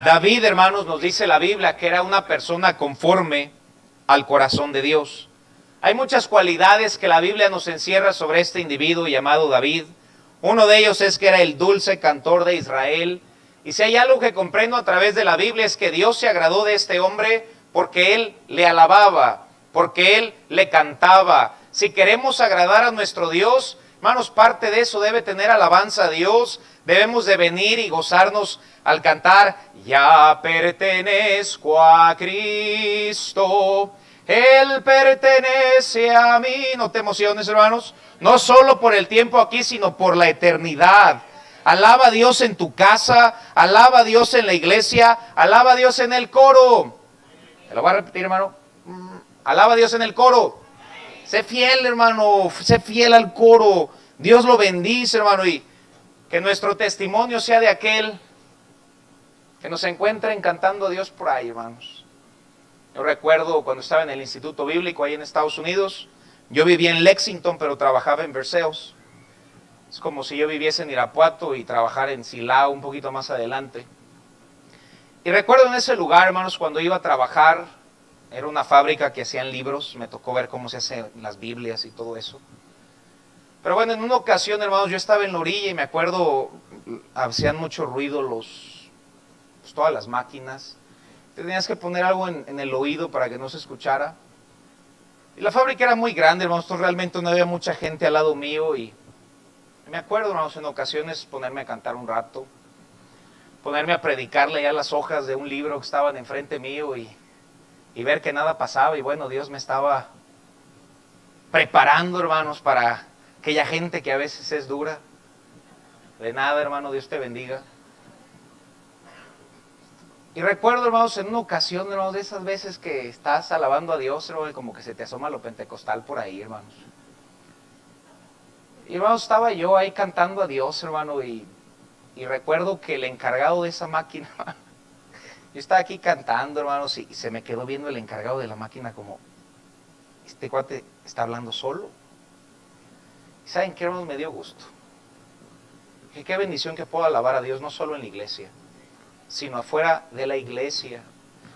David, hermanos, nos dice la Biblia que era una persona conforme al corazón de Dios. Hay muchas cualidades que la Biblia nos encierra sobre este individuo llamado David. Uno de ellos es que era el dulce cantor de Israel. Y si hay algo que comprendo a través de la Biblia es que Dios se agradó de este hombre porque él le alababa, porque él le cantaba. Si queremos agradar a nuestro Dios, hermanos, parte de eso debe tener alabanza a Dios. Debemos de venir y gozarnos al cantar, ya pertenezco a Cristo, Él pertenece a mí. No te emociones, hermanos, no solo por el tiempo aquí, sino por la eternidad. Alaba a Dios en tu casa, alaba a Dios en la iglesia, alaba a Dios en el coro. Te lo voy a repetir, hermano. Alaba a Dios en el coro. Sé fiel, hermano, sé fiel al coro. Dios lo bendice, hermano, y que nuestro testimonio sea de aquel que nos encuentren cantando a Dios por ahí, hermanos. Yo recuerdo cuando estaba en el Instituto Bíblico ahí en Estados Unidos, yo vivía en Lexington, pero trabajaba en Verseos. Es como si yo viviese en Irapuato y trabajara en Silao un poquito más adelante. Y recuerdo en ese lugar, hermanos, cuando iba a trabajar, era una fábrica que hacían libros, me tocó ver cómo se hacen las Biblias y todo eso. Pero bueno, en una ocasión, hermanos, yo estaba en la orilla y me acuerdo, hacían mucho ruido todas las máquinas. Tenías que poner algo en el oído para que no se escuchara. Y la fábrica era muy grande, hermanos, realmente no había mucha gente al lado mío. Y me acuerdo, hermanos, en ocasiones ponerme a cantar un rato, ponerme a predicarle ya las hojas de un libro que estaban enfrente mío y ver que nada pasaba. Y bueno, Dios me estaba preparando, hermanos, para aquella gente que a veces es dura. De nada, hermano, Dios te bendiga. Y recuerdo, hermanos, en una ocasión, hermanos, de esas veces que estás alabando a Dios, hermano, y como que se te asoma lo pentecostal por ahí, hermanos. Y, hermanos, estaba yo ahí cantando a Dios, hermano, y recuerdo que el encargado de esa máquina, yo estaba aquí cantando, hermanos, y se me quedó viendo el encargado de la máquina como, este cuate está hablando solo. ¿Y saben qué, hermanos? Me dio gusto. Que qué bendición que puedo alabar a Dios, no solo en la iglesia, sino afuera de la iglesia.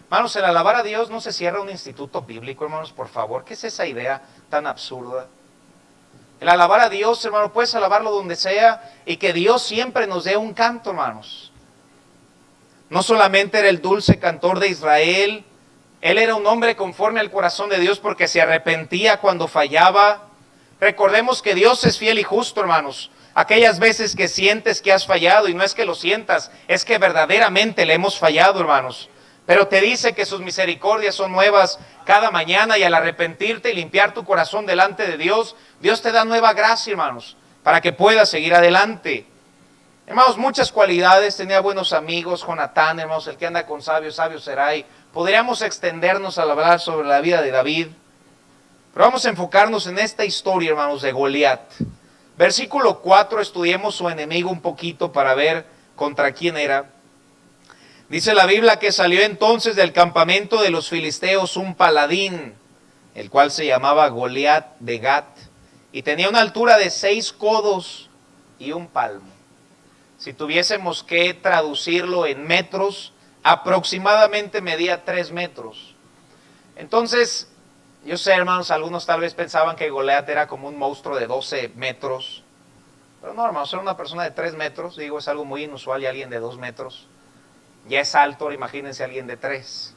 Hermanos, el alabar a Dios no se cierra un instituto bíblico, hermanos, por favor. ¿Qué es esa idea tan absurda? El alabar a Dios, hermano, puedes alabarlo donde sea y que Dios siempre nos dé un canto, hermanos. No solamente era el dulce cantor de Israel, él era un hombre conforme al corazón de Dios porque se arrepentía cuando fallaba. Recordemos que Dios es fiel y justo, hermanos. Aquellas veces que sientes que has fallado, y no es que lo sientas, es que verdaderamente le hemos fallado, hermanos. Pero te dice que sus misericordias son nuevas cada mañana, y al arrepentirte y limpiar tu corazón delante de Dios, Dios te da nueva gracia, hermanos, para que puedas seguir adelante. Hermanos, muchas cualidades, tenía buenos amigos, Jonatán, hermanos, el que anda con sabios, sabio será. Y podríamos extendernos al hablar sobre la vida de David. Pero vamos a enfocarnos en esta historia, hermanos, de Goliat. Versículo 4, estudiemos su enemigo un poquito para ver contra quién era. Dice la Biblia que salió entonces del campamento de los filisteos un paladín, el cual se llamaba Goliat de Gat, y tenía una altura de 6 codos y un palmo. Si tuviésemos que traducirlo en metros, aproximadamente medía 3 metros. Entonces, yo sé, hermanos, algunos tal vez pensaban que Goliat era como un monstruo de 12 metros. Pero no, hermanos, era una persona de 3 metros. Digo, es algo muy inusual, y alguien de 2 metros. Ya es alto, imagínense alguien de 3.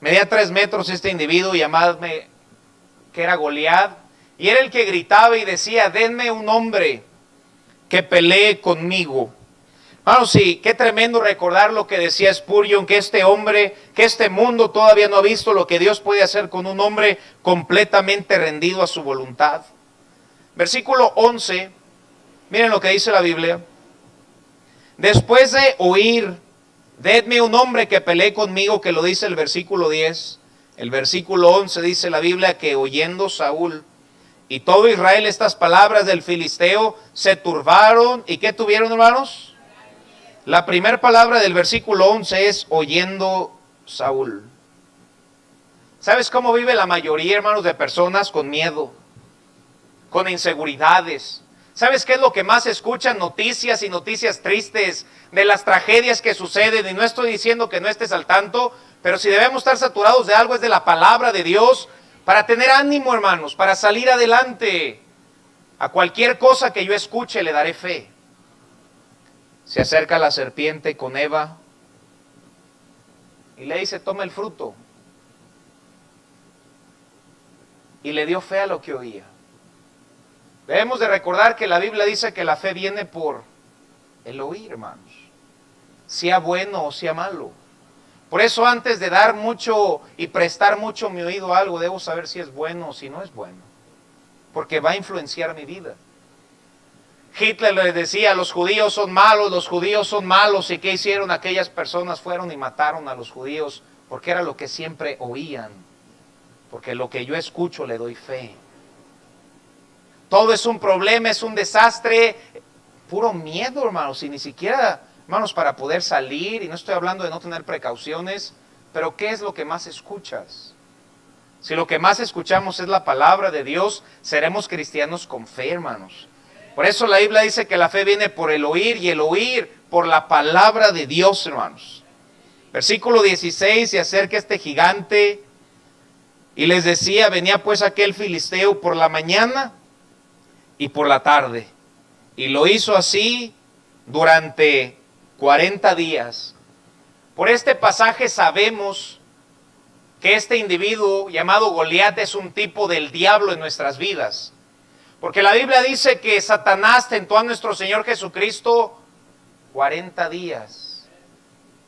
Medía 3 metros este individuo, llamadme, que era Goliat. Y era el que gritaba y decía, denme un hombre que pelee conmigo. Hermanos, sí, qué tremendo recordar lo que decía Spurgeon, que este hombre, que este mundo todavía no ha visto lo que Dios puede hacer con un hombre completamente rendido a su voluntad. Versículo 11, miren lo que dice la Biblia. Después de oír, denme un hombre que pelee conmigo, que lo dice el versículo 10. El versículo 11 dice la Biblia que oyendo Saúl y todo Israel estas palabras del filisteo, se turbaron. ¿Y qué tuvieron, hermanos? La primera palabra del versículo 11 es oyendo Saúl. ¿Sabes cómo vive la mayoría, hermanos, de personas? Con miedo, con inseguridades. ¿Sabes qué es lo que más escuchan? Noticias y noticias tristes de las tragedias que suceden. Y no estoy diciendo que no estés al tanto, pero si debemos estar saturados de algo es de la palabra de Dios para tener ánimo, hermanos, para salir adelante. A cualquier cosa que yo escuche le daré fe. Se acerca la serpiente con Eva y le dice, toma el fruto. Y le dio fe a lo que oía. Debemos de recordar que la Biblia dice que la fe viene por el oír, hermanos. Sea bueno o sea malo. Por eso antes de dar mucho y prestar mucho mi oído a algo, debo saber si es bueno o si no es bueno. Porque va a influenciar mi vida. Hitler les decía, los judíos son malos, los judíos son malos. ¿Y qué hicieron aquellas personas? Fueron y mataron a los judíos porque era lo que siempre oían. Porque lo que yo escucho le doy fe. Todo es un problema, es un desastre. Puro miedo, hermanos. Y ni siquiera, hermanos, para poder salir. Y no estoy hablando de no tener precauciones. Pero ¿qué es lo que más escuchas? Si lo que más escuchamos es la palabra de Dios, seremos cristianos con fe, hermanos. Por eso la Biblia dice que la fe viene por el oír y el oír por la palabra de Dios, hermanos. Versículo 16, se acerca este gigante y les decía, venía pues aquel filisteo por la mañana y por la tarde. Y lo hizo así durante 40 días. Por este pasaje sabemos que este individuo llamado Goliat es un tipo del diablo en nuestras vidas. Porque la Biblia dice que Satanás tentó a nuestro Señor Jesucristo 40 días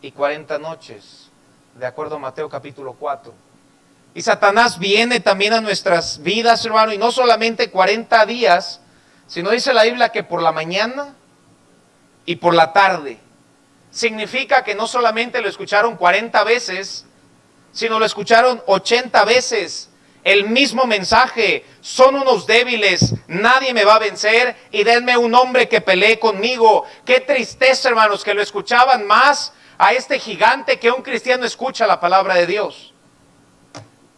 y 40 noches, de acuerdo a Mateo capítulo 4. Y Satanás viene también a nuestras vidas, hermano, y no solamente 40 días, sino dice la Biblia que por la mañana y por la tarde. Significa que no solamente lo escucharon 40 veces, sino lo escucharon 80 veces. El mismo mensaje, son unos débiles, nadie me va a vencer y denme un hombre que pelee conmigo. Qué tristeza, hermanos, que lo escuchaban más a este gigante que un cristiano escucha la palabra de Dios.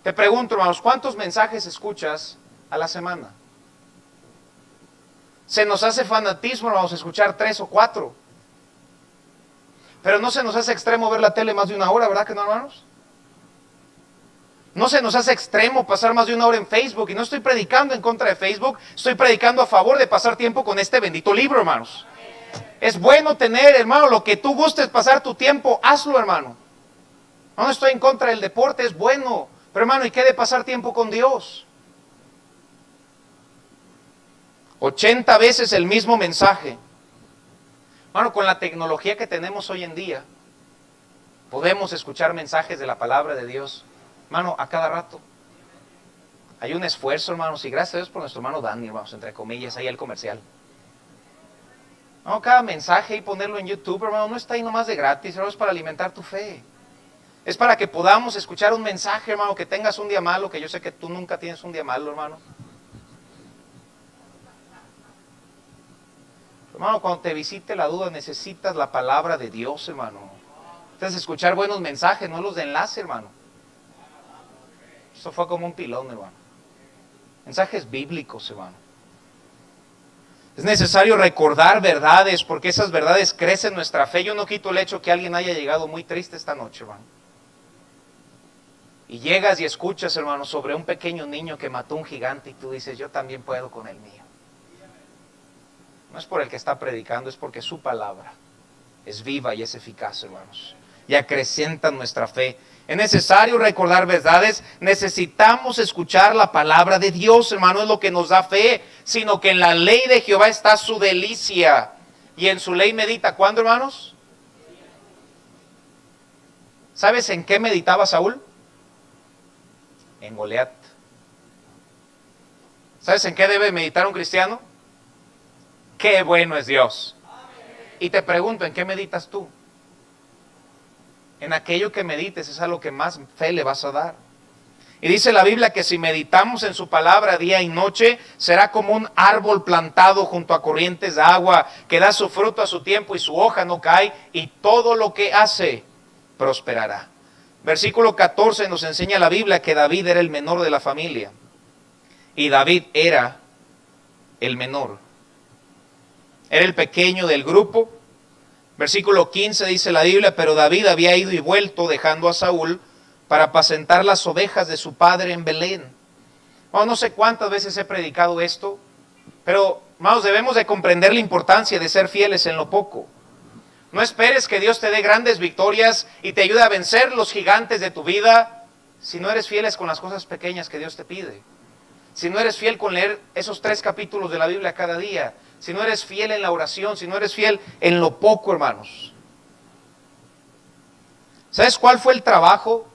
Te pregunto, hermanos, ¿cuántos mensajes escuchas a la semana? Se nos hace fanatismo, hermanos, escuchar 3 o 4. Pero no se nos hace extremo ver la tele más de 1 hora, ¿verdad que no, hermanos? No se nos hace extremo pasar más de 1 hora en Facebook. Y no estoy predicando en contra de Facebook, estoy predicando a favor de pasar tiempo con este bendito libro, hermanos. Es bueno tener, hermano, lo que tú gustes pasar tu tiempo, hazlo, hermano. No estoy en contra del deporte, es bueno. Pero, hermano, ¿y qué de pasar tiempo con Dios? 80 veces el mismo mensaje. Hermano, con la tecnología que tenemos hoy en día, podemos escuchar mensajes de la palabra de Dios, hermano, a cada rato. Hay un esfuerzo, hermanos, y gracias a Dios por nuestro hermano Dani, hermanos, entre comillas, ahí el comercial. No, cada mensaje y ponerlo en YouTube, hermano, no está ahí nomás de gratis, hermano, es para alimentar tu fe. Es para que podamos escuchar un mensaje, hermano, que tengas un día malo, que yo sé que tú nunca tienes un día malo, hermano. Hermano, cuando te visite la duda, necesitas la palabra de Dios, hermano. Necesitas escuchar buenos mensajes, no los de enlace, hermano. Eso fue como un pilón, hermano. Mensajes bíblicos, hermano. Es necesario recordar verdades, porque esas verdades crecen nuestra fe. Yo no quito el hecho que alguien haya llegado muy triste esta noche, hermano. Y llegas y escuchas, hermano, sobre un pequeño niño que mató a un gigante y tú dices, yo también puedo con el mío. No es por el que está predicando, es porque su palabra es viva y es eficaz, hermanos. Y acrecienta nuestra fe. Es necesario recordar verdades, necesitamos escuchar la palabra de Dios, hermano, es lo que nos da fe, sino que en la ley de Jehová está su delicia, y en su ley medita. ¿Cuándo, hermanos? ¿Sabes en qué meditaba Saúl? En Goliat. ¿Sabes en qué debe meditar un cristiano? ¡Qué bueno es Dios! Y te pregunto, ¿en qué meditas tú? En aquello que medites es a lo que más fe le vas a dar. Y dice la Biblia que si meditamos en su palabra día y noche, será como un árbol plantado junto a corrientes de agua, que da su fruto a su tiempo y su hoja no cae, y todo lo que hace prosperará. Versículo 14 nos enseña la Biblia que David era el menor de la familia. Y David era el menor. era el pequeño del grupo. Versículo 15 dice la Biblia, pero David había ido y vuelto dejando a Saúl para apacentar las ovejas de su padre en Belén. Bueno, no sé cuántas veces he predicado esto, pero hermanos, debemos de comprender la importancia de ser fieles en lo poco. No esperes que Dios te dé grandes victorias y te ayude a vencer los gigantes de tu vida si no eres fieles con las cosas pequeñas que Dios te pide. Si no eres fiel con leer esos 3 capítulos de la Biblia cada día, si no eres fiel en la oración, si no eres fiel en lo poco, hermanos. ¿Sabes cuál fue el trabajo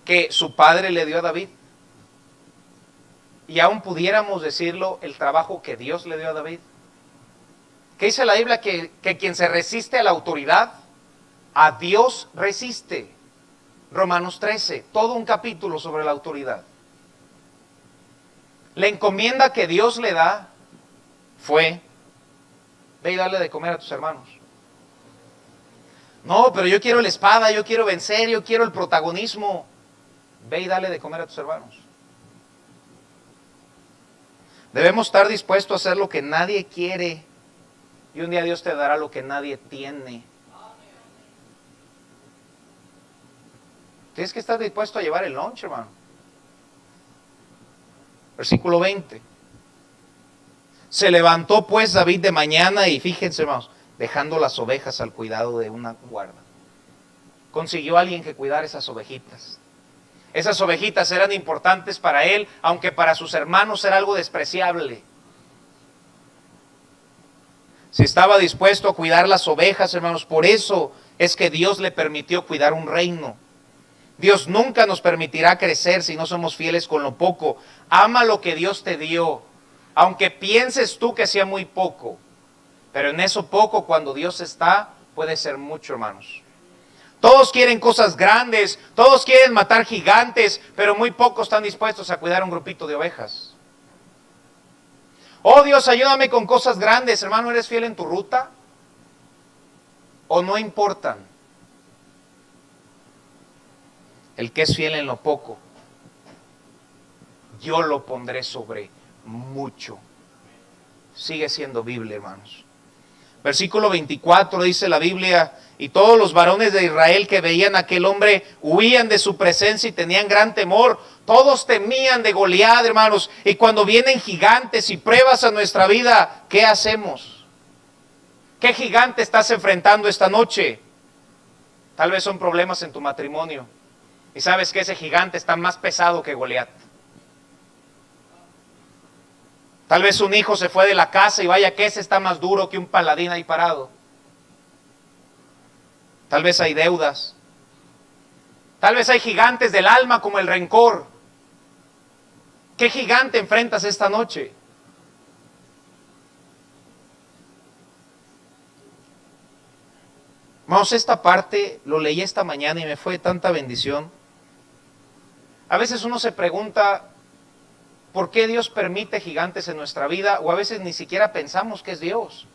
que su padre le dio a David? Y aún pudiéramos decirlo, el trabajo que Dios le dio a David. ¿Qué dice la Biblia? Que quien se resiste a la autoridad, a Dios resiste. Romanos 13, todo un capítulo sobre la autoridad. La encomienda que Dios le da fue, ve y dale de comer a tus hermanos. No, pero yo quiero la espada, yo quiero vencer, yo quiero el protagonismo. Ve y dale de comer a tus hermanos. Debemos estar dispuestos a hacer lo que nadie quiere. Y un día Dios te dará lo que nadie tiene. Tienes que estar dispuesto a llevar el lunch, hermano. Versículo 20. Se levantó pues David de mañana y fíjense, hermanos, dejando las ovejas al cuidado de una guarda. Consiguió a alguien que cuidara esas ovejitas. Esas ovejitas eran importantes para él, aunque para sus hermanos era algo despreciable. Si estaba dispuesto a cuidar las ovejas, hermanos, por eso es que Dios le permitió cuidar un reino. Dios nunca nos permitirá crecer si no somos fieles con lo poco. Ama lo que Dios te dio, aunque pienses tú que sea muy poco. Pero en eso poco, cuando Dios está, puede ser mucho, hermanos. Todos quieren cosas grandes, todos quieren matar gigantes, pero muy pocos están dispuestos a cuidar un grupito de ovejas. Oh Dios, ayúdame con cosas grandes. Hermano, ¿eres fiel en tu ruta? ¿O no importan? El que es fiel en lo poco, yo lo pondré sobre mucho. Sigue siendo Biblia, hermanos. Versículo 24 dice la Biblia, y todos los varones de Israel que veían a aquel hombre huían de su presencia y tenían gran temor. Todos temían de Goliat, hermanos. Y cuando vienen gigantes y pruebas a nuestra vida, ¿qué hacemos? ¿Qué gigante estás enfrentando esta noche? Tal vez son problemas en tu matrimonio. Y sabes que ese gigante está más pesado que Goliat. Tal vez un hijo se fue de la casa y vaya que ese está más duro que un paladín ahí parado. Tal vez hay deudas. Tal vez hay gigantes del alma como el rencor. ¿Qué gigante enfrentas esta noche? Vamos, esta parte lo leí esta mañana y me fue de tanta bendición. A veces uno se pregunta, ¿por qué Dios permite gigantes en nuestra vida? O a veces ni siquiera pensamos que es Dios.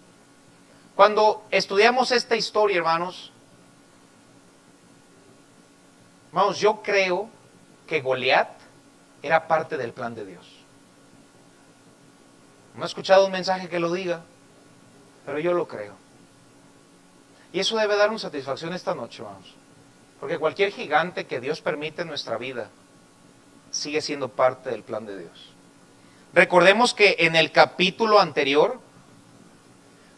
Cuando estudiamos esta historia, hermanos, yo creo que Goliat era parte del plan de Dios. No he escuchado un mensaje que lo diga, pero yo lo creo. Y eso debe darnos satisfacción esta noche, hermanos. Porque cualquier gigante que Dios permite en nuestra vida sigue siendo parte del plan de Dios. Recordemos que en el capítulo anterior,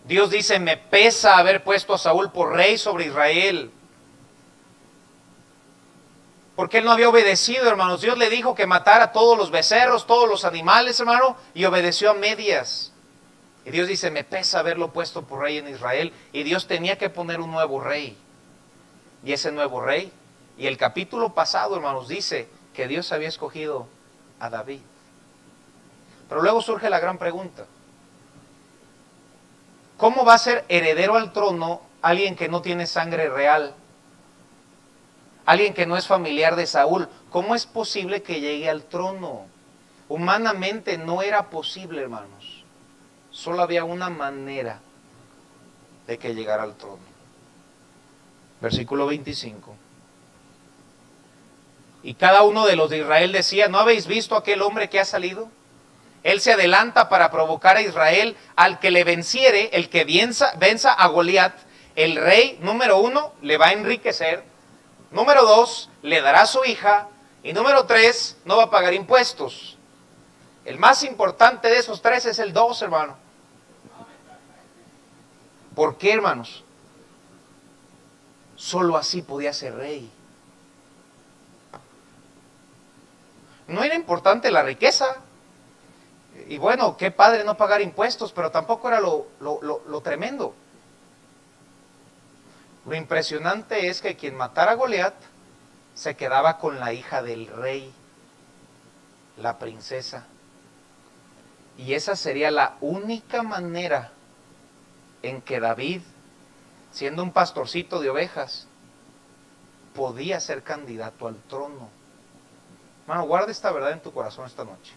Dios dice, me pesa haber puesto a Saúl por rey sobre Israel. Porque él no había obedecido, hermanos. Dios le dijo que matara a todos los becerros, todos los animales, hermano, y obedeció a medias. Y Dios dice, me pesa haberlo puesto por rey en Israel. Y Dios tenía que poner un nuevo rey. Y ese nuevo rey, y el capítulo pasado, hermanos, dice que Dios había escogido a David. Pero luego surge la gran pregunta. ¿Cómo va a ser heredero al trono alguien que no tiene sangre real? Alguien que no es familiar de Saúl. ¿Cómo es posible que llegue al trono? Humanamente no era posible, hermanos. Solo había una manera de que llegara al trono. Versículo 25. Y cada uno de los de Israel decía, ¿no habéis visto aquel hombre que ha salido? Él se adelanta para provocar a Israel. Al que le venciere, el que venza a Goliat, el rey, número 1, le va a enriquecer. Número 2, le dará a su hija. Y número 3, no va a pagar impuestos. El más importante de esos 3 es el 2, hermano. ¿Por qué, hermanos? Solo así podía ser rey. No era importante la riqueza. Y bueno, qué padre no pagar impuestos, pero tampoco era lo tremendo. Lo impresionante es que quien matara a Goliat se quedaba con la hija del rey, la princesa. Y esa sería la única manera en que David, siendo un pastorcito de ovejas, podía ser candidato al trono. Hermano, guarda esta verdad en tu corazón esta noche.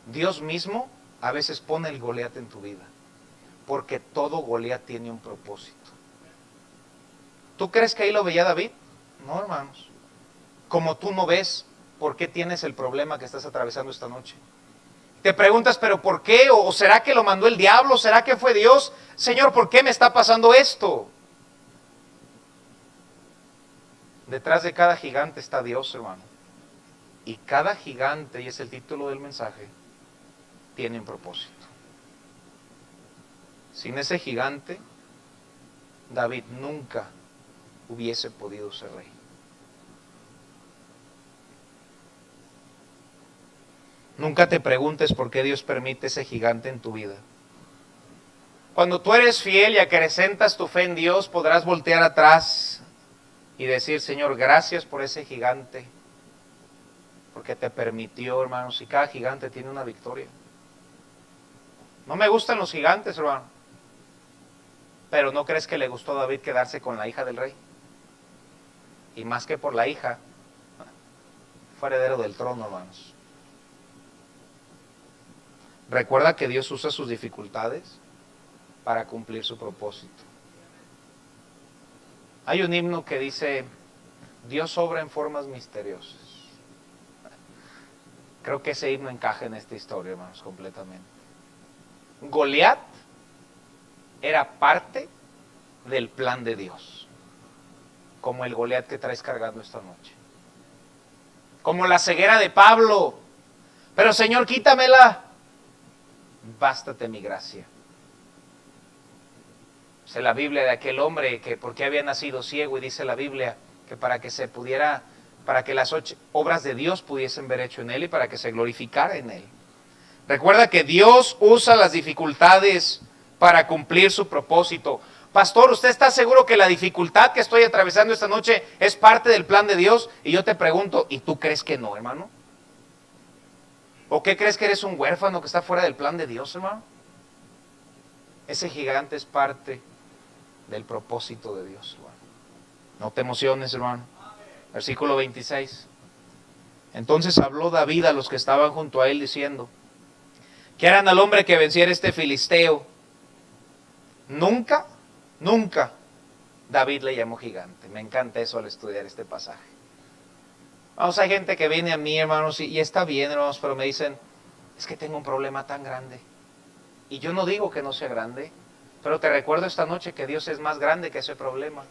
Dios mismo a veces pone el Goliat en tu vida, porque todo Goliat tiene un propósito. ¿Tú crees que ahí lo veía David? No, hermanos. Como tú no ves por qué tienes el problema que estás atravesando esta noche. Te preguntas, ¿pero por qué? ¿O será que lo mandó el diablo? ¿Será que fue Dios? Señor, ¿por qué me está pasando esto? Detrás de cada gigante está Dios, hermano. Y cada gigante, y es el título del mensaje, tiene un propósito. Sin ese gigante, David nunca hubiese podido ser rey. Nunca te preguntes por qué Dios permite ese gigante en tu vida. Cuando tú eres fiel y acrecentas tu fe en Dios, podrás voltear atrás y decir, Señor, gracias por ese gigante, porque te permitió, hermanos, y cada gigante tiene una victoria. No me gustan los gigantes, hermano, pero ¿no crees que le gustó a David quedarse con la hija del rey? Y más que por la hija, fue heredero del trono, hermanos. Recuerda que Dios usa sus dificultades para cumplir su propósito. Hay un himno que dice, Dios obra en formas misteriosas. Creo que ese himno encaja en esta historia, hermanos, completamente. Goliat era parte del plan de Dios, como el Goliat que traes cargando esta noche. Como la ceguera de Pablo. Pero Señor, quítamela. Bástate mi gracia. Dice la Biblia de aquel hombre que porque había nacido ciego, y dice la Biblia que para que se pudiera, para que las obras de Dios pudiesen ver hecho en él y para que se glorificara en él. Recuerda que Dios usa las dificultades para cumplir su propósito. Pastor, ¿usted está seguro que la dificultad que estoy atravesando esta noche es parte del plan de Dios? Y yo te pregunto, ¿y tú crees que no, hermano? ¿O qué crees que eres un huérfano que está fuera del plan de Dios, hermano? Ese gigante es parte del propósito de Dios, hermano. No te emociones, hermano. Versículo 26. Entonces habló David a los que estaban junto a él diciendo, que harán al hombre que venciera este filisteo. Nunca David le llamó gigante. Me encanta eso al estudiar este pasaje. Vamos, hay gente que viene a mí, hermanos, y está bien, hermanos, pero me dicen, es que tengo un problema tan grande. Y yo no digo que no sea grande, pero te recuerdo esta noche que Dios es más grande que ese problema.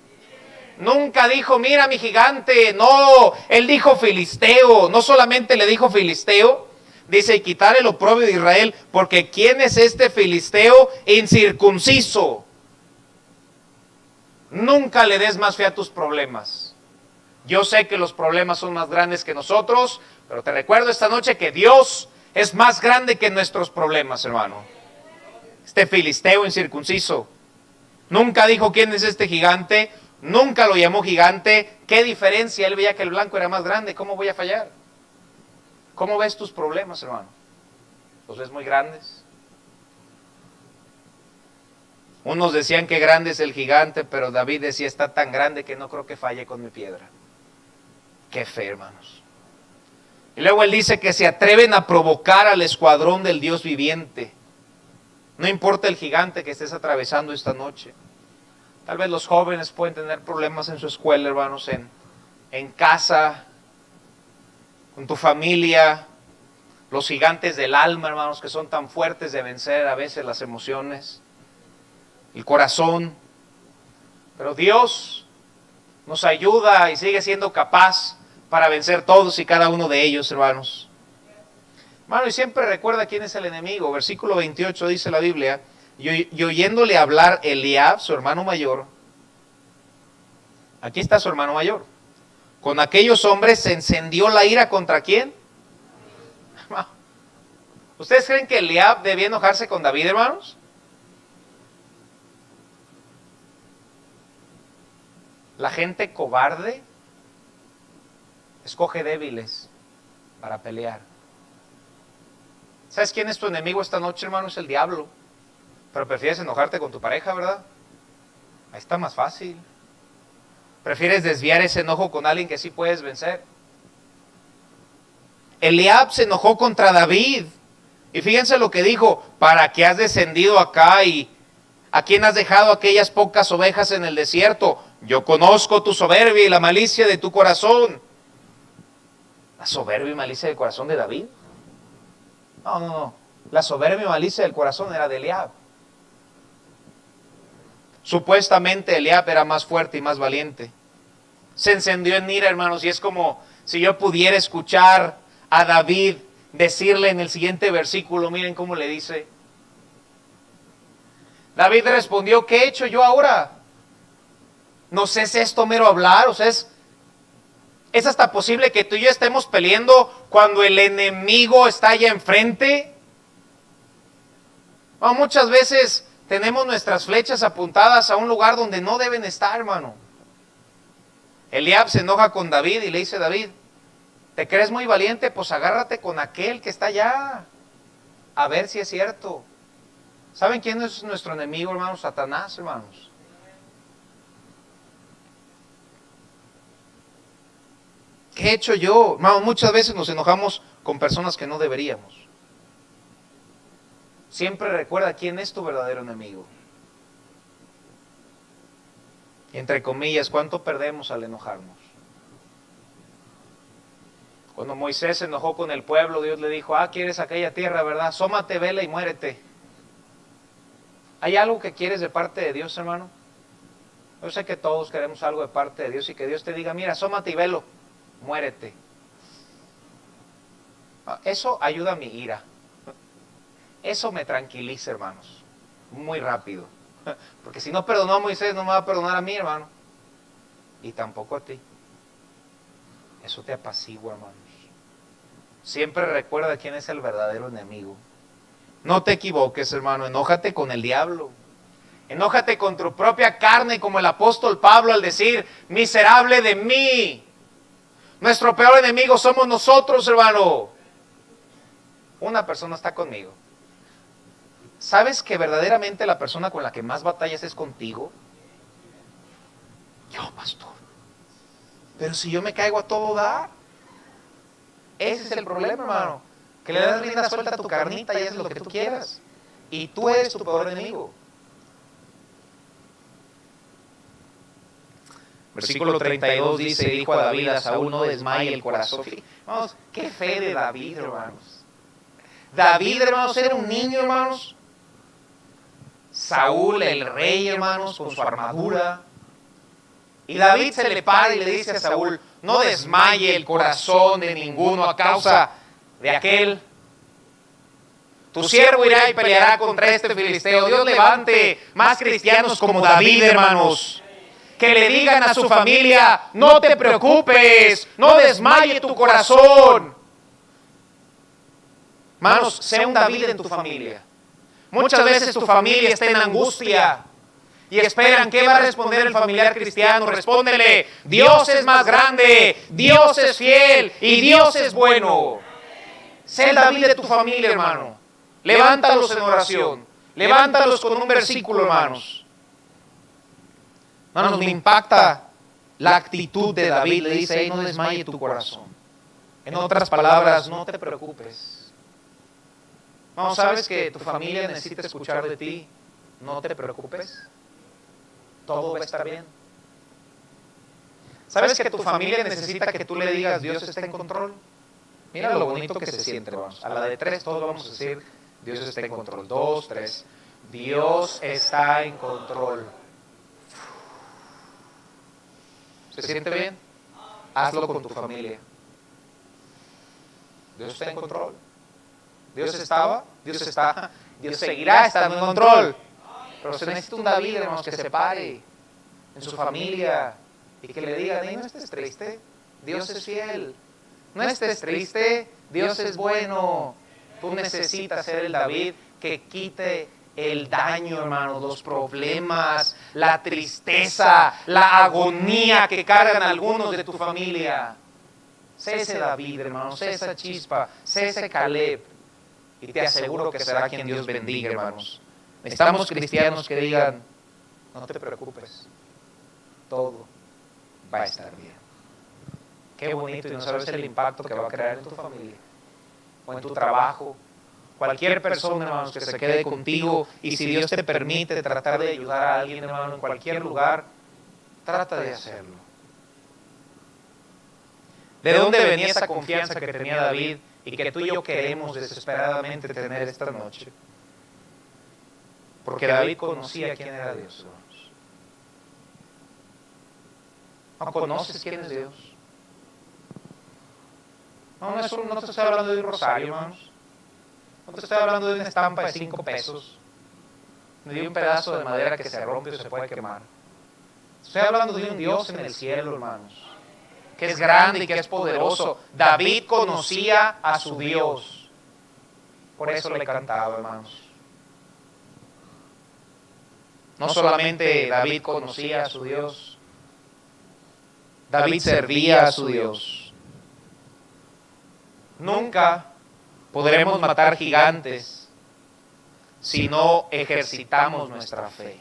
Nunca dijo, mira mi gigante, no, él dijo filisteo. No solamente le dijo filisteo, dice, y quitar el oprobio de Israel, porque ¿quién es este filisteo incircunciso? Nunca le des más fe a tus problemas. Yo sé que los problemas son más grandes que nosotros, pero te recuerdo esta noche que Dios es más grande que nuestros problemas, hermano. Este filisteo incircunciso nunca dijo quién es este gigante, nunca lo llamó gigante. ¿Qué diferencia? Él veía que el blanco era más grande. ¿Cómo voy a fallar? ¿Cómo ves tus problemas, hermano? ¿Los ves muy grandes? Unos decían que grande es el gigante, pero David decía, está tan grande que no creo que falle con mi piedra. Qué fe, hermanos. Y luego él dice que se atreven a provocar al escuadrón del Dios viviente. No importa el gigante que estés atravesando esta noche. Tal vez los jóvenes pueden tener problemas en su escuela, hermanos, en casa, con tu familia. los gigantes del alma, hermanos, que son tan fuertes de vencer a veces las emociones, el corazón. Pero Dios nos ayuda y sigue siendo capaz para vencer todos y cada uno de ellos, hermanos. Hermano, y siempre recuerda quién es el enemigo. Versículo 28 dice la Biblia, y oyéndole hablar Eliab, su hermano mayor, aquí está su hermano mayor, con aquellos hombres se encendió la ira ¿contra quién? ¿Ustedes creen que Eliab debía enojarse con David, hermanos? La gente cobarde escoge débiles para pelear. ¿Sabes quién es tu enemigo esta noche, hermano? Es el diablo. Pero prefieres enojarte con tu pareja, ¿verdad? Ahí está más fácil. Prefieres desviar ese enojo con alguien que sí puedes vencer. Eliab se enojó contra David. Y fíjense lo que dijo: ¿para qué has descendido acá y a quién has dejado aquellas pocas ovejas en el desierto? Yo conozco tu soberbia y la malicia de tu corazón. ¿La soberbia y malicia del corazón de David? No. La soberbia y malicia del corazón era de Eliab. Supuestamente Eliab era más fuerte y más valiente. Se encendió en ira, hermanos, y es como si yo pudiera escuchar a David decirle en el siguiente versículo, miren cómo le dice. David respondió: ¿qué he hecho yo ahora? ¿No sé si esto mero hablar? O sea, es hasta posible que tú y yo estemos peleando cuando el enemigo está allá enfrente. Bueno, muchas veces tenemos nuestras flechas apuntadas a un lugar donde no deben estar, hermano. Eliab se enoja con David y le dice: David, ¿te crees muy valiente? Pues agárrate con aquel que está allá, a ver si es cierto. ¿Saben quién es nuestro enemigo, hermanos? Satanás, hermanos. ¿Qué he hecho yo? Hermano, muchas veces nos enojamos con personas que no deberíamos. Siempre recuerda quién es tu verdadero enemigo. Y entre comillas, ¿cuánto perdemos al enojarnos? Cuando Moisés se enojó con el pueblo, Dios le dijo: ¿quieres aquella tierra, verdad? Asómate, vela y muérete. ¿Hay algo que quieres de parte de Dios, hermano? Yo sé que todos queremos algo de parte de Dios y que Dios te diga: mira, asómate y velo, muérete. Eso ayuda a mi ira. Eso me tranquiliza, hermanos, muy rápido. Porque si no perdonó a Moisés, no me va a perdonar a mí, hermano. Y tampoco a ti. Eso te apacigua, hermanos. Siempre recuerda quién es el verdadero enemigo. No te equivoques, hermano. Enójate con el diablo. Enójate con tu propia carne, como el apóstol Pablo al decir: miserable de mí. Nuestro peor enemigo somos nosotros, hermano. Una persona está conmigo. ¿Sabes que verdaderamente la persona con la que más batallas es contigo? Yo, pastor. Pero si yo me caigo a todo dar. Ese es el problema, hermano. Que le das rienda suelta a tu carnita y haces lo que tú quieras. Y tú eres tu peor enemigo. Versículo 32 dice: dijo a David a Saúl: no desmaye el corazón. Vamos, qué fe de David, hermanos. David, hermanos, era un niño, hermanos. Saúl, el rey, hermanos, con su armadura. Y David se le para y le dice a Saúl: no desmaye el corazón de ninguno a causa de aquel. Tu siervo irá y peleará contra este filisteo. Dios levante más cristianos como David, hermanos. Que le digan a su familia: no te preocupes, no desmaye tu corazón. Hermanos, sea un David en tu familia. Muchas veces tu familia está en angustia y esperan: ¿qué va a responder el familiar cristiano? Respóndele: Dios es más grande, Dios es fiel y Dios es bueno. Sé el David de tu familia, hermano. Levántalos en oración. Levántalos con un versículo, hermanos. Hermanos, me impacta la actitud de David. Le dice: hey, no desmaye tu corazón. En otras palabras, no te preocupes. Vamos, ¿sabes que tu familia necesita escuchar de ti? No te preocupes. Todo va a estar bien. ¿Sabes que tu familia necesita que tú le digas: Dios está en control? Mira lo bonito que se siente, hermanos. A la de 3 todos vamos a decir, Dios está en control. 2, 3. Dios está en control. ¿Se siente bien? Hazlo con tu familia. Dios está en control. Dios estaba, Dios está, Dios seguirá estando en control. Pero se necesita un David, hermanos, que se pare en su familia y que le diga, no estés triste, Dios es fiel. No estés triste, Dios es bueno. Tú necesitas ser el David que quite el daño, hermanos, los problemas, la tristeza, la agonía que cargan algunos de tu familia. Sé ese David, hermanos, sé esa chispa, sé ese Caleb. Y te aseguro que será quien Dios bendiga, hermanos. Necesitamos cristianos que digan, no te preocupes, todo va a estar bien. Qué bonito, y no sabes el impacto que va a crear en tu familia o en tu trabajo. Cualquier persona, hermanos, que se quede contigo, y si Dios te permite tratar de ayudar a alguien, hermano, en cualquier lugar, trata de hacerlo. ¿De dónde venía esa confianza que tenía David y que tú y yo queremos desesperadamente tener esta noche? Porque David conocía quién era Dios, hermanos. ¿No conoces quién es Dios? No te estoy hablando de un rosario, hermanos. No te estoy hablando de una estampa de 5 pesos. Ni de un pedazo de madera que se rompe o se puede quemar. Estoy hablando de un Dios en el cielo, hermanos, que es grande y que es poderoso. David conocía a su Dios. Por eso le cantaba, hermanos. No solamente David conocía a su Dios, David servía a su Dios. Nunca podremos matar gigantes si no ejercitamos nuestra fe.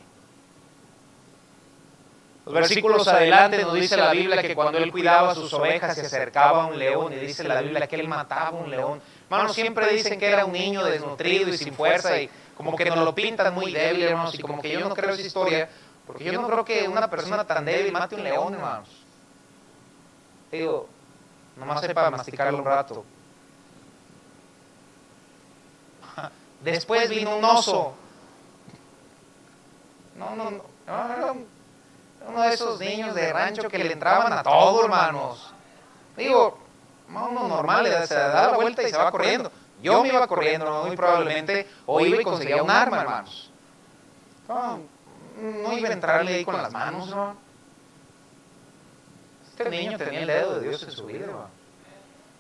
Los versículos adelante nos dice la Biblia que cuando él cuidaba sus ovejas se acercaba a un león, y dice la Biblia que él mataba a un león. Hermanos, siempre dicen que era un niño desnutrido y sin fuerza, y como que nos lo pintan muy débil, hermanos, y como que yo no creo esa historia, porque yo no creo que una persona tan débil mate un león, hermanos. Digo, nomás sepa masticarlo un rato. Después vino un oso. Era uno de esos niños de rancho que le entraban a todo, hermanos. Digo, uno normal, se da la vuelta y se va corriendo. Yo me iba corriendo, muy probablemente, o iba y conseguía un arma, hermanos. No iba a entrarle ahí con las manos, hermano. Este niño tenía el dedo de Dios en su vida, hermano.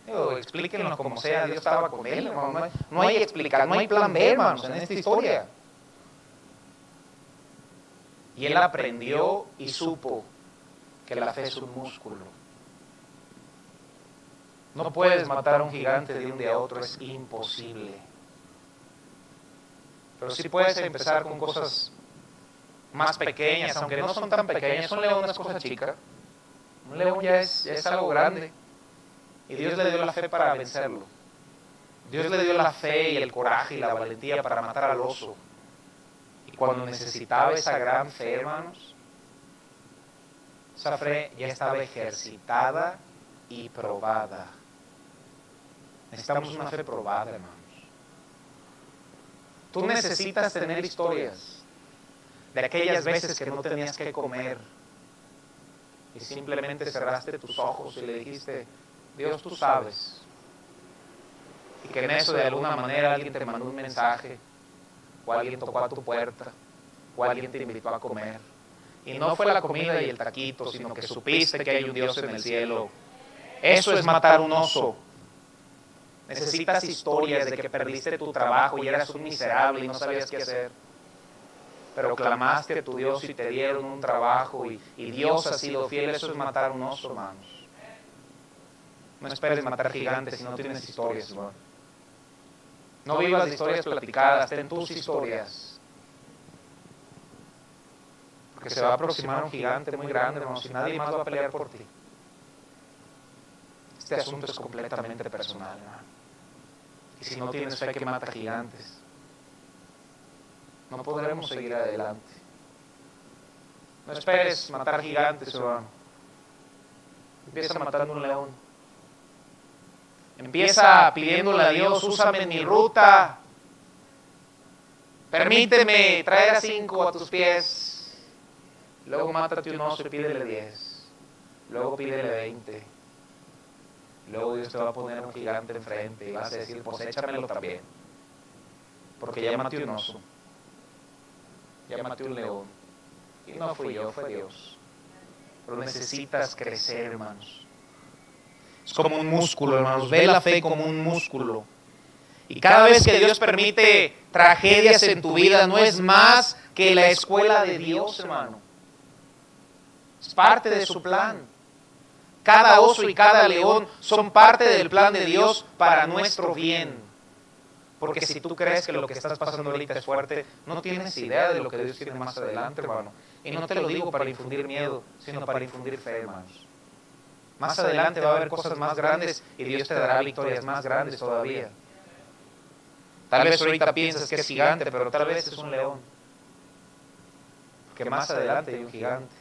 Digo, explíquenlo como sea, Dios estaba con él, hermano. No hay explicación, no hay plan B, hermanos, en esta historia. Y él aprendió y supo que la fe es un músculo. No puedes matar a un gigante de un día a otro, es imposible. Pero sí puedes empezar con cosas más pequeñas, aunque no son tan pequeñas. Un león no es cosa chica. Un león ya es algo grande. Y Dios le dio la fe para vencerlo. Dios le dio la fe y el coraje y la valentía para matar al oso. Y cuando necesitaba esa gran fe, hermanos, esa fe ya estaba ejercitada y probada. Necesitamos una fe probada, hermanos. Tú necesitas tener historias de aquellas veces que no tenías que comer y simplemente cerraste tus ojos y le dijiste, Dios, tú sabes. Y que en eso de alguna manera alguien te mandó un mensaje, o alguien tocó a tu puerta, o alguien te invitó a comer. Y no fue la comida y el taquito, sino que supiste que hay un Dios en el cielo. Eso es matar un oso. Necesitas historias de que perdiste tu trabajo y eras un miserable y no sabías qué hacer. Pero clamaste a tu Dios y te dieron un trabajo y Dios ha sido fiel. Eso es matar un oso, hermanos. No esperes matar gigantes si no tienes historias, hermano. No vivas de historias platicadas, ten tus historias. Porque se va a aproximar un gigante muy grande, hermanos, y nadie más va a pelear por ti. Este asunto es completamente personal, hermano. Y si no tienes fe que mata gigantes, no podremos seguir adelante. No esperes matar gigantes, hermano. Empieza matando un león. Empieza pidiéndole a Dios, úsame en mi ruta. Permíteme traer a 5 a tus pies. Luego mátate un oso y pídele 10. Luego pídele 20. Luego Dios te va a poner un gigante enfrente y vas a decir, pues échamelo también. Porque ya maté un oso. Ya maté un león. Y no fui yo, fue Dios. Pero necesitas crecer, hermanos. Es como un músculo, hermanos. Ve la fe como un músculo. Y cada vez que Dios permite tragedias en tu vida, no es más que la escuela de Dios, hermano. Es parte de su plan. Cada oso y cada león son parte del plan de Dios para nuestro bien. Porque si tú crees que lo que estás pasando ahorita es fuerte, no tienes idea de lo que Dios tiene más adelante, hermano. Y no te lo digo para infundir miedo, sino para infundir fe, hermanos. Más adelante va a haber cosas más grandes y Dios te dará victorias más grandes todavía. Tal vez ahorita piensas que es gigante, pero tal vez es un león. Que más adelante hay un gigante.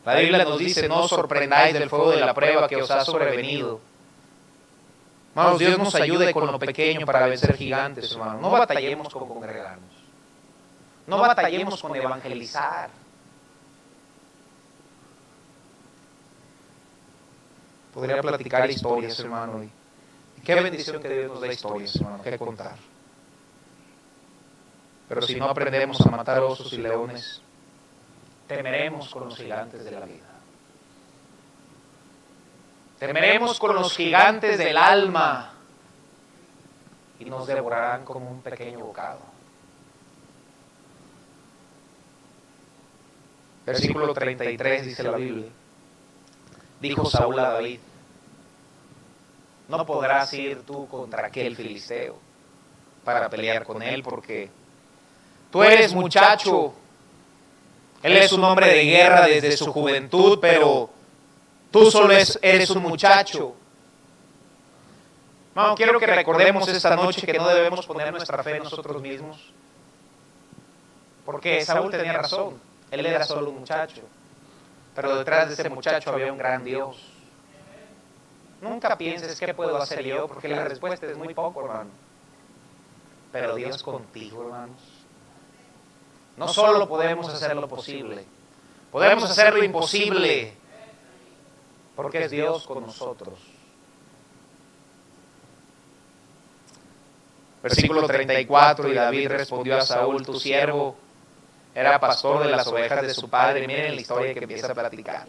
La Biblia nos dice, no os sorprendáis del fuego de la prueba que os ha sobrevenido. Hermanos, Dios nos ayude con lo pequeño para vencer gigantes, hermanos. No batallemos con congregarnos. No batallemos con evangelizar. Podría platicar historias, hermano. Y qué bendición que Dios nos da historias, hermano, que contar. Pero si no aprendemos a matar osos y leones, temeremos con los gigantes de la vida. Temeremos con los gigantes del alma y nos devorarán como un pequeño bocado. Versículo 33 dice la Biblia. Dijo Saúl a David, no podrás ir tú contra aquel filisteo para pelear con él porque tú eres muchacho. Él es un hombre de guerra desde su juventud, pero tú solo eres un muchacho. Hermano, quiero que recordemos esta noche que no debemos poner nuestra fe en nosotros mismos. Porque Saúl tenía razón, él era solo un muchacho. Pero detrás de ese muchacho había un gran Dios. Nunca pienses qué puedo hacer yo, porque la respuesta es muy poco, hermano. Pero Dios contigo, hermanos. No solo podemos hacer lo posible, podemos hacer lo imposible, porque es Dios con nosotros. Versículo 34, y David respondió a Saúl, tu siervo era pastor de las ovejas de su padre. Miren la historia que empieza a platicar.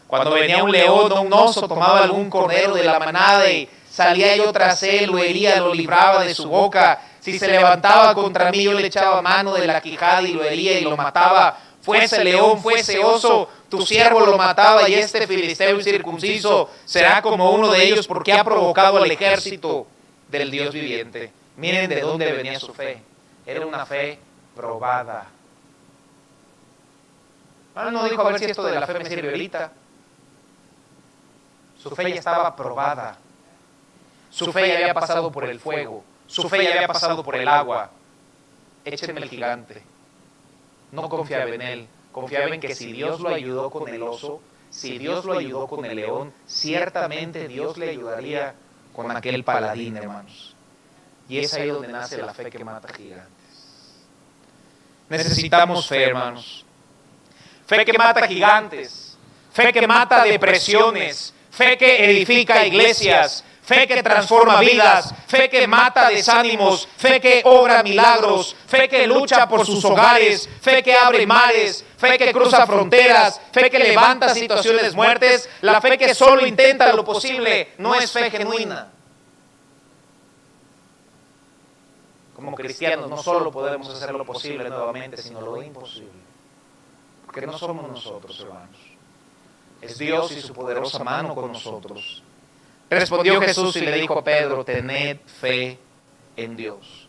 Cuando venía un león o un oso, tomaba algún cordero de la manada y salía yo tras él, lo hería, lo libraba de su boca. Si se levantaba contra mí, yo le echaba mano de la quijada y lo hería y lo mataba. Fuese león, fuese oso, tu siervo lo mataba, y este filisteo incircunciso será como uno de ellos, porque ha provocado al ejército del Dios viviente. Miren de dónde venía su fe. Era una fe probada. No dijo, a ver si esto de la fe me sirve ahorita. Su fe ya estaba probada. Su fe ya había pasado por el fuego. Su fe ya había pasado por el agua. Échenme el gigante. No confiaba en él. Confiaba en que si Dios lo ayudó con el oso, si Dios lo ayudó con el león, ciertamente Dios le ayudaría con aquel paladín, hermanos. Y es ahí donde nace la fe que mata gigantes. Necesitamos fe, hermanos. Fe que mata gigantes, fe que mata depresiones, fe que edifica iglesias, fe que transforma vidas, fe que mata desánimos, fe que obra milagros, fe que lucha por sus hogares, fe que abre mares, fe que cruza fronteras, fe que levanta situaciones muertes. La fe que solo intenta lo posible no es fe genuina. Como cristianos no solo podemos hacer lo posible nuevamente, sino lo imposible. Porque no somos nosotros, hermanos. Es Dios y su poderosa mano con nosotros. Respondió Jesús y le dijo a Pedro, tened fe en Dios.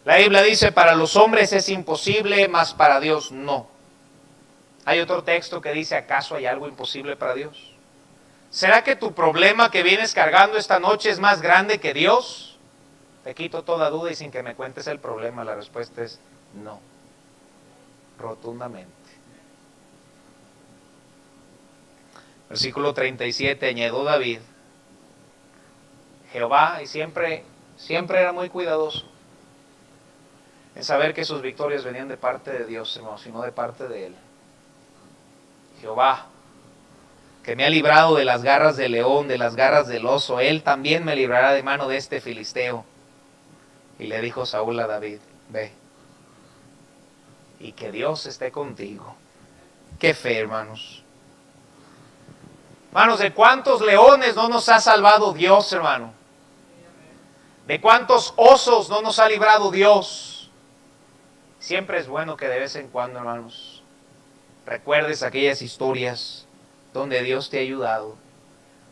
La Biblia dice, para los hombres es imposible, mas para Dios no. Hay otro texto que dice, ¿acaso hay algo imposible para Dios? ¿Será que tu problema que vienes cargando esta noche es más grande que Dios? Te quito toda duda y sin que me cuentes el problema, la respuesta es no. Rotundamente. Versículo 37, añadió David, Jehová, y siempre era muy cuidadoso en saber que sus victorias venían de parte de Dios, hermanos, y no de parte de él. Jehová, que me ha librado de las garras del león, de las garras del oso, él también me librará de mano de este filisteo. Y le dijo Saúl a David, ve, y que Dios esté contigo. Qué fe, hermanos. Hermanos, ¿de cuántos leones no nos ha salvado Dios, hermano? ¿De cuántos osos no nos ha librado Dios? Siempre es bueno que de vez en cuando, hermanos, recuerdes aquellas historias donde Dios te ha ayudado.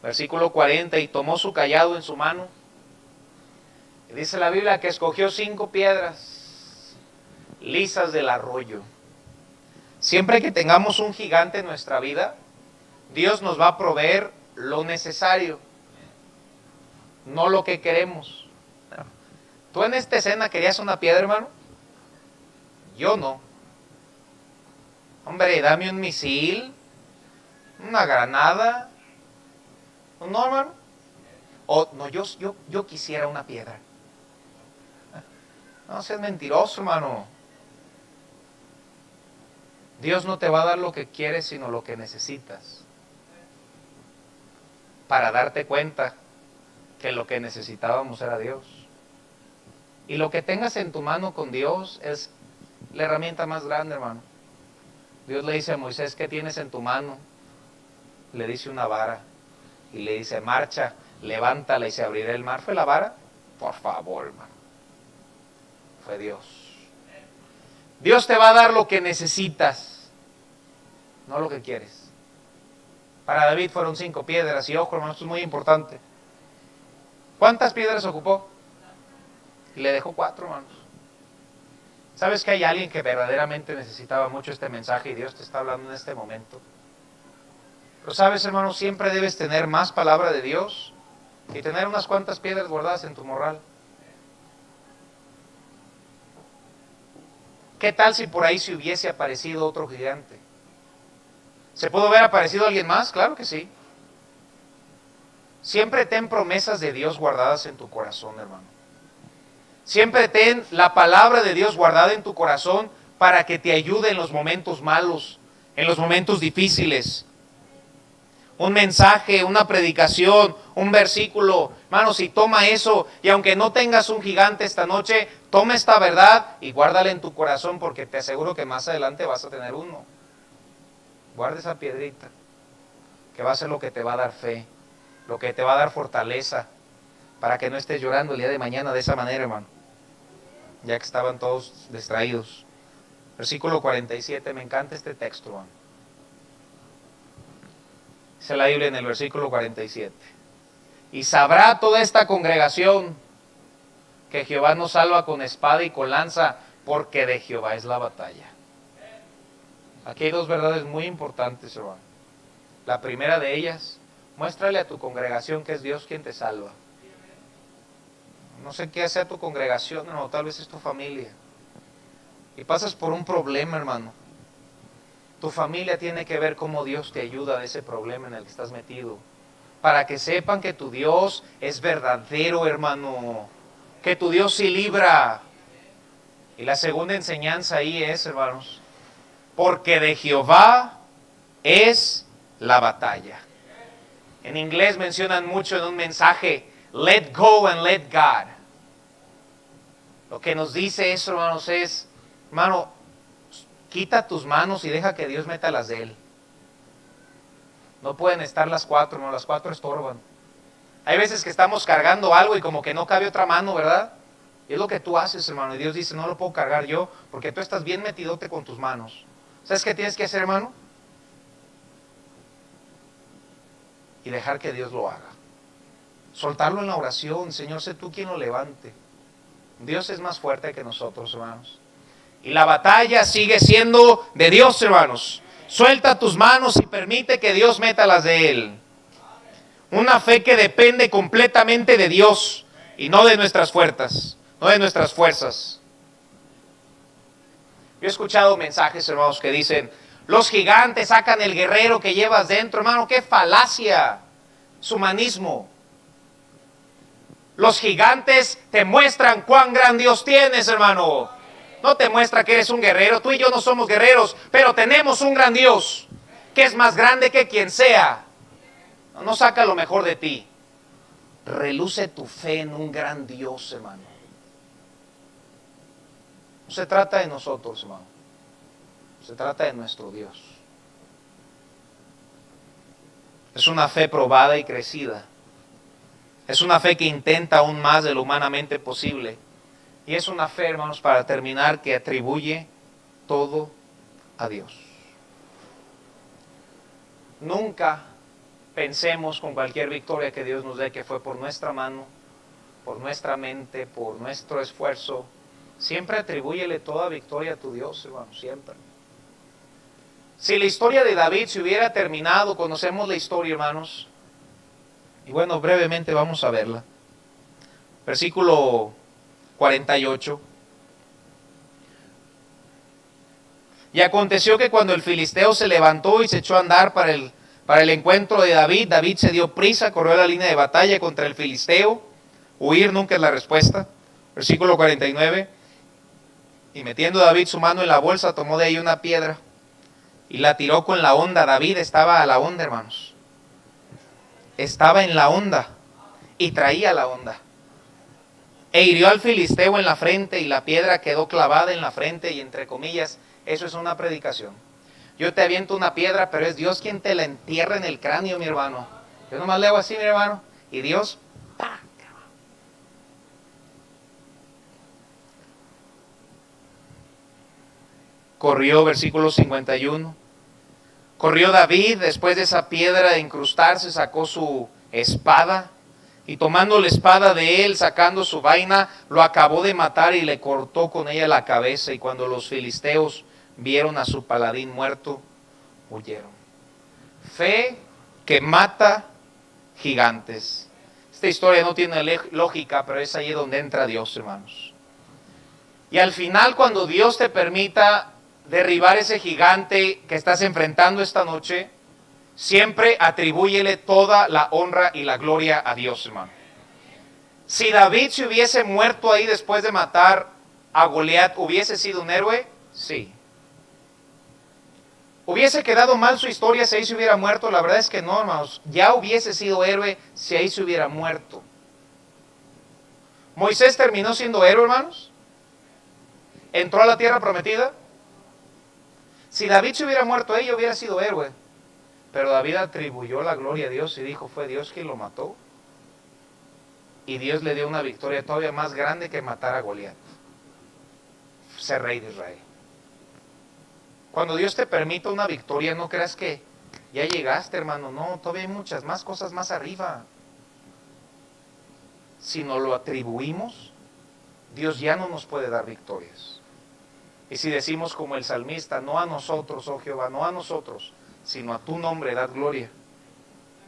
Versículo 40, y tomó su cayado en su mano. Y dice la Biblia que escogió 5 piedras lisas del arroyo. Siempre que tengamos un gigante en nuestra vida, Dios nos va a proveer lo necesario, no lo que queremos. ¿Tú en esta escena querías una piedra, hermano? Yo no. Hombre, dame un misil, una granada. No, hermano. O no, yo quisiera una piedra. No seas mentiroso, hermano. Dios no te va a dar lo que quieres, sino lo que necesitas. Para darte cuenta que lo que necesitábamos era Dios. Y lo que tengas en tu mano con Dios es la herramienta más grande, hermano. Dios le dice a Moisés, ¿qué tienes en tu mano? Le dice una vara. Y le dice, marcha, levántala y se abrirá el mar. ¿Fue la vara? Por favor, hermano. Fue Dios. Dios te va a dar lo que necesitas, no lo que quieres. Para David fueron 5 piedras. Y ojo, hermano, esto es muy importante. ¿Cuántas piedras ocupó? Y le dejó 4, hermanos. ¿Sabes que hay alguien que verdaderamente necesitaba mucho este mensaje y Dios te está hablando en este momento? Pero sabes, hermano, siempre debes tener más palabra de Dios y tener unas cuantas piedras guardadas en tu morral. ¿Qué tal si por ahí se hubiese aparecido otro gigante? ¿Se pudo haber aparecido alguien más? Claro que sí. Siempre ten promesas de Dios guardadas en tu corazón, hermano. Siempre ten la palabra de Dios guardada en tu corazón para que te ayude en los momentos malos, en los momentos difíciles. Un mensaje, una predicación, un versículo. Hermano, si toma eso, y aunque no tengas un gigante esta noche, toma esta verdad y guárdala en tu corazón, porque te aseguro que más adelante vas a tener uno. Guarda esa piedrita, que va a ser lo que te va a dar fe, lo que te va a dar fortaleza, para que no estés llorando el día de mañana de esa manera, hermano. Ya que estaban todos distraídos. Versículo 47, me encanta este texto, hermano. Dice la Biblia en el versículo 47. Y sabrá toda esta congregación que Jehová nos salva con espada y con lanza, porque de Jehová es la batalla. Aquí hay 2 verdades muy importantes, hermano. La primera de ellas, muéstrale a tu congregación que es Dios quien te salva. No sé qué sea tu congregación, hermano, tal vez es tu familia. Y pasas por un problema, hermano. Tu familia tiene que ver cómo Dios te ayuda de ese problema en el que estás metido. Para que sepan que tu Dios es verdadero, hermano. Que tu Dios sí libra. Y la segunda enseñanza ahí es, hermanos, porque de Jehová es la batalla. En inglés mencionan mucho en un mensaje, let go and let God. Lo que nos dice eso, hermanos, es, hermano, quita tus manos y deja que Dios meta las de Él. No pueden estar las 4, hermano, las 4 estorban. Hay veces que estamos cargando algo y como que no cabe otra mano, ¿verdad? Y es lo que tú haces, hermano. Y Dios dice, no lo puedo cargar yo, porque tú estás bien metidote con tus manos. ¿Sabes qué tienes que hacer, hermano? Y dejar que Dios lo haga. Soltarlo en la oración. Señor, sé tú quien lo levante. Dios es más fuerte que nosotros, hermanos. Y la batalla sigue siendo de Dios, hermanos. Suelta tus manos y permite que Dios meta las de Él. Una fe que depende completamente de Dios y no de nuestras fuerzas, no de nuestras fuerzas. Yo he escuchado mensajes, hermanos, que dicen, los gigantes sacan el guerrero que llevas dentro. Hermano, qué falacia, es humanismo. Los gigantes te muestran cuán gran Dios tienes, hermano. No te muestra que eres un guerrero. Tú y yo no somos guerreros, pero tenemos un gran Dios que es más grande que quien sea. No saca lo mejor de ti. Reluce tu fe en un gran Dios, hermano. No se trata de nosotros, hermano. Se trata de nuestro Dios. Es una fe probada y crecida. Es una fe que intenta aún más de lo humanamente posible. Y es una fe, hermanos, para terminar, que atribuye todo a Dios. Nunca pensemos con cualquier victoria que Dios nos dé que fue por nuestra mano, por nuestra mente, por nuestro esfuerzo. Siempre atribúyele toda victoria a tu Dios, hermano, siempre. Si la historia de David se hubiera terminado, conocemos la historia, hermanos, y bueno, brevemente vamos a verla. Versículo 48. Y aconteció que cuando el filisteo se levantó y se echó a andar para el encuentro de David, David se dio prisa, corrió a la línea de batalla contra el filisteo. Huir nunca es la respuesta. Versículo 49. Y metiendo David su mano en la bolsa, tomó de ahí una piedra y la tiró con la honda. David estaba a la honda, hermanos. Estaba en la honda y traía la honda. E hirió al filisteo en la frente y la piedra quedó clavada en la frente y entre comillas, eso es una predicación. Yo te aviento una piedra, pero es Dios quien te la entierra en el cráneo, mi hermano. Yo nomás le hago así, mi hermano, y Dios, ¡pah! Corrió, versículo 51. Corrió David, después de esa piedra de incrustarse, sacó su espada, y tomando la espada de él, sacando su vaina, lo acabó de matar y le cortó con ella la cabeza. Y cuando los filisteos vieron a su paladín muerto, huyeron. Fe que mata gigantes. Esta historia no tiene lógica, pero es ahí donde entra Dios, hermanos. Y al final, cuando Dios te permita derribar ese gigante que estás enfrentando esta noche, siempre atribúyele toda la honra y la gloria a Dios, hermano. Si David se hubiese muerto ahí después de matar a Goliat, ¿hubiese sido un héroe? Sí. ¿Hubiese quedado mal su historia si ahí se hubiera muerto? La verdad es que no, hermanos. Ya hubiese sido héroe si ahí se hubiera muerto. ¿Moisés terminó siendo héroe, hermanos? ¿Entró a la tierra prometida? Si David se hubiera muerto ahí, hubiera sido héroe. Pero David atribuyó la gloria a Dios y dijo, fue Dios quien lo mató. Y Dios le dio una victoria todavía más grande que matar a Goliat. Ser rey de Israel. Cuando Dios te permita una victoria, no creas que ya llegaste, hermano. No, todavía hay muchas más cosas más arriba. Si no lo atribuimos, Dios ya no nos puede dar victorias. Y si decimos como el salmista, no a nosotros, oh Jehová, no a nosotros, sino a tu nombre dad gloria.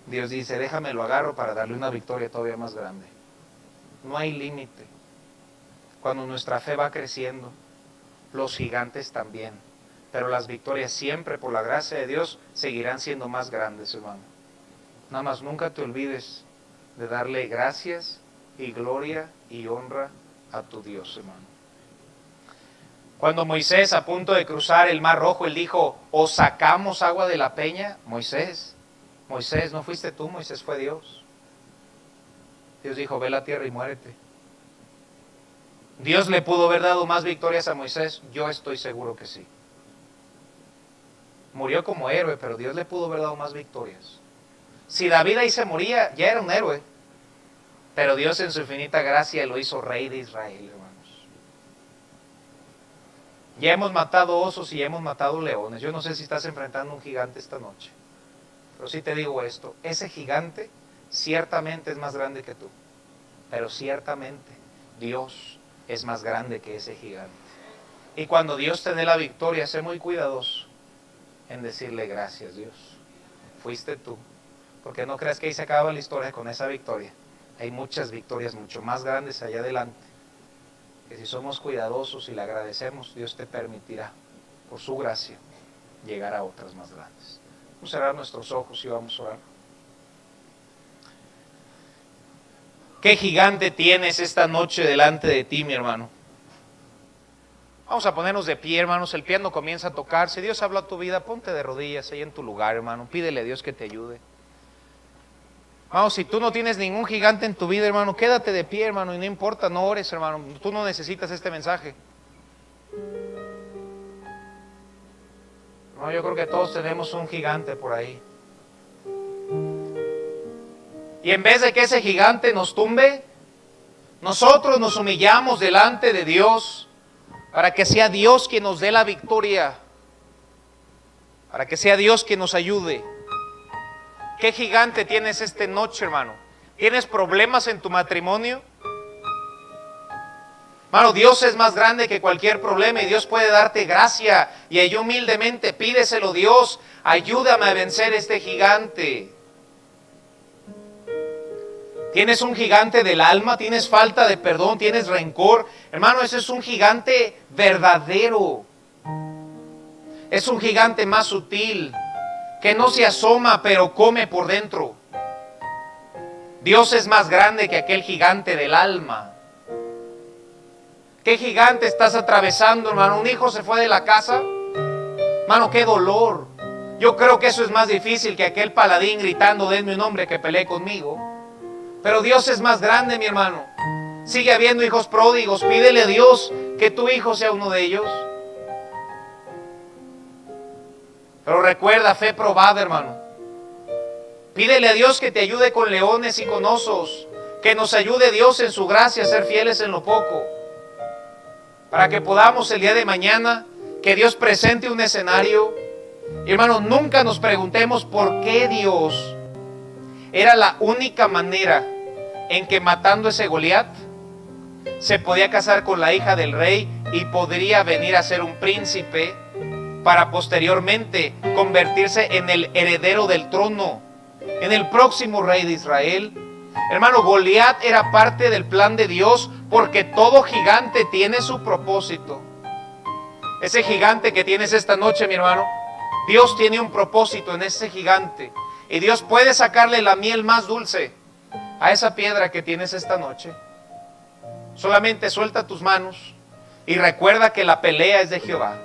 Dios dice, déjame lo agarro para darle una victoria todavía más grande. No hay límite. Cuando nuestra fe va creciendo, los gigantes también. Pero las victorias siempre, por la gracia de Dios, seguirán siendo más grandes, hermano. Nada más nunca te olvides de darle gracias y gloria y honra a tu Dios, hermano. Cuando Moisés, a punto de cruzar el Mar Rojo, él dijo, ¿o sacamos agua de la peña? Moisés, no fuiste tú, Moisés, fue Dios. Dios dijo, ve a la tierra y muérete. ¿Dios le pudo haber dado más victorias a Moisés? Yo estoy seguro que sí. Murió como héroe, pero Dios le pudo haber dado más victorias. Si David ahí se moría, ya era un héroe. Pero Dios en su infinita gracia lo hizo rey de Israel, hermanos. Ya hemos matado osos y ya hemos matado leones. Yo no sé si estás enfrentando un gigante esta noche. Pero sí te digo esto, ese gigante ciertamente es más grande que tú. Pero ciertamente Dios es más grande que ese gigante. Y cuando Dios te dé la victoria, sé muy cuidadoso en decirle gracias, Dios. Fuiste tú. Porque no creas que ahí se acaba la historia con esa victoria. Hay muchas victorias mucho más grandes allá adelante. Que si somos cuidadosos y le agradecemos, Dios te permitirá, por su gracia, llegar a otras más grandes. Vamos a cerrar nuestros ojos y vamos a orar. ¿Qué gigante tienes esta noche delante de ti, mi hermano? Vamos a ponernos de pie, hermanos. El piano comienza a tocar. Si Dios habló a tu vida, ponte de rodillas ahí en tu lugar, hermano. Pídele a Dios que te ayude. Vamos, si tú no tienes ningún gigante en tu vida, hermano, quédate de pie, hermano, y no importa, no ores, hermano. Tú no necesitas este mensaje. No, yo creo que todos tenemos un gigante por ahí. Y en vez de que ese gigante nos tumbe, nosotros nos humillamos delante de Dios para que sea Dios quien nos dé la victoria, para que sea Dios quien nos ayude. ¿Qué gigante tienes esta noche, hermano? ¿Tienes problemas en tu matrimonio? Hermano, Dios es más grande que cualquier problema y Dios puede darte gracia. Y ahí humildemente pídeselo: Dios, ayúdame a vencer este gigante. ¿Tienes un gigante del alma? ¿Tienes falta de perdón? ¿Tienes rencor? Hermano, ese es un gigante verdadero. Es un gigante más sutil, que no se asoma, pero come por dentro. Dios es más grande que aquel gigante del alma. ¿Qué gigante estás atravesando, hermano? ¿Un hijo se fue de la casa? Hermano, qué dolor. Yo creo que eso es más difícil que aquel paladín gritando: denme un hombre que pelee conmigo. Pero Dios es más grande, mi hermano. Sigue habiendo hijos pródigos. Pídele a Dios que tu hijo sea uno de ellos. Pero recuerda, fe probada, hermano. Pídele a Dios que te ayude con leones y con osos. Que nos ayude Dios en su gracia a ser fieles en lo poco. Para que podamos el día de mañana, que Dios presente un escenario. Y hermano, nunca nos preguntemos por qué Dios era la única manera en que matando ese Goliat se podía casar con la hija del rey y podría venir a ser un príncipe para posteriormente convertirse en el heredero del trono, en el próximo rey de Israel. Hermano, Goliat era parte del plan de Dios, porque todo gigante tiene su propósito. Ese gigante que tienes esta noche, mi hermano, Dios tiene un propósito en ese gigante. Y Dios puede sacarle la miel más dulce a esa piedra que tienes esta noche. Solamente suelta tus manos y recuerda que la pelea es de Jehová.